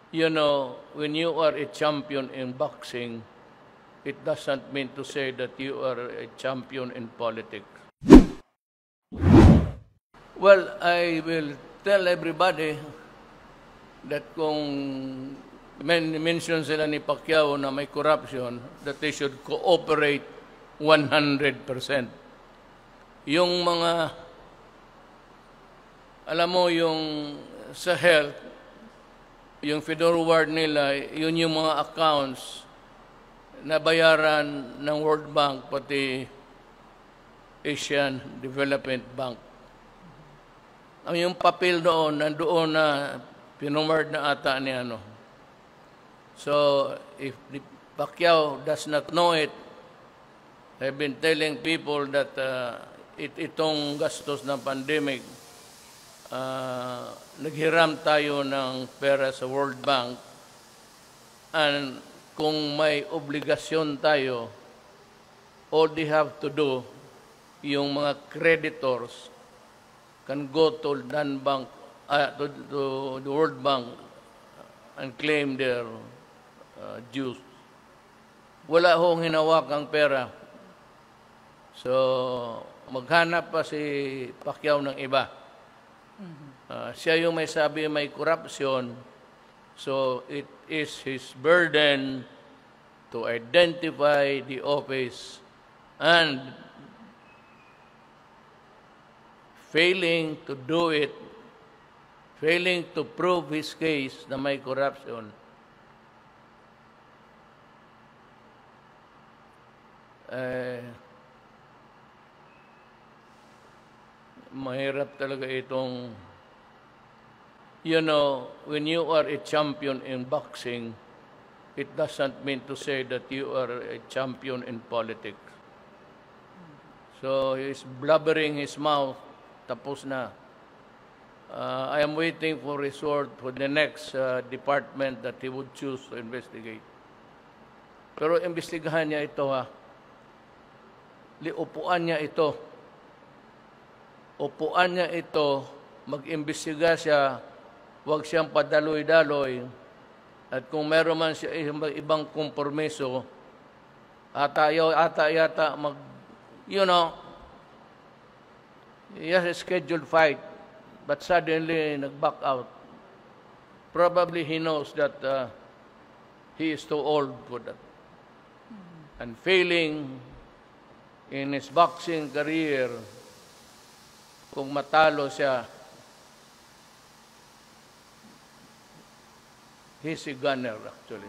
You know, when you are a champion in boxing, it doesn't mean to say that you are a champion in politics. Well, I will tell everybody that kung mention sila ni Pacquiao na may corruption, that they should cooperate 100%. Yung mga, alam mo, yung sa health, yung FedOrWard nila, yun yung mga accounts na bayaran ng World Bank pati Asian Development Bank. Ang yung papel doon, nandoon na pinumard na ata ni ano. So, if the Pacquiao does not know it, I've been telling people that itong gastos ng pandemic, naghiram tayo ng pera sa World Bank, and kung may obligasyon tayo, all they have to do, yung mga creditors can go to the World Bank and claim their dues. Wala hong hinawakang pera. So, maghanap pa si Pacquiao ng iba. Siya yung may sabi may corruption, so it is his burden to identify the office, and failing to do it, failing to prove his case na may corruption, mahirap talaga itong, you know, when you are a champion in boxing, it doesn't mean to say that you are a champion in politics. So he's blubbering his mouth, tapos na. I am waiting for result for the next department that he would choose to investigate. Pero imbestigahan niya ito, ha. Upuan niya ito. Upuan niya ito, mag-imbestiga siya, huwag siyang padaloy-daloy, at kung meron man siya ibang kompromiso, ata yata you know, he has a scheduled fight, but suddenly nag-back out. Probably he knows that he is too old for that. And failing in his boxing career, kung matalo siya, he's a gunner actually.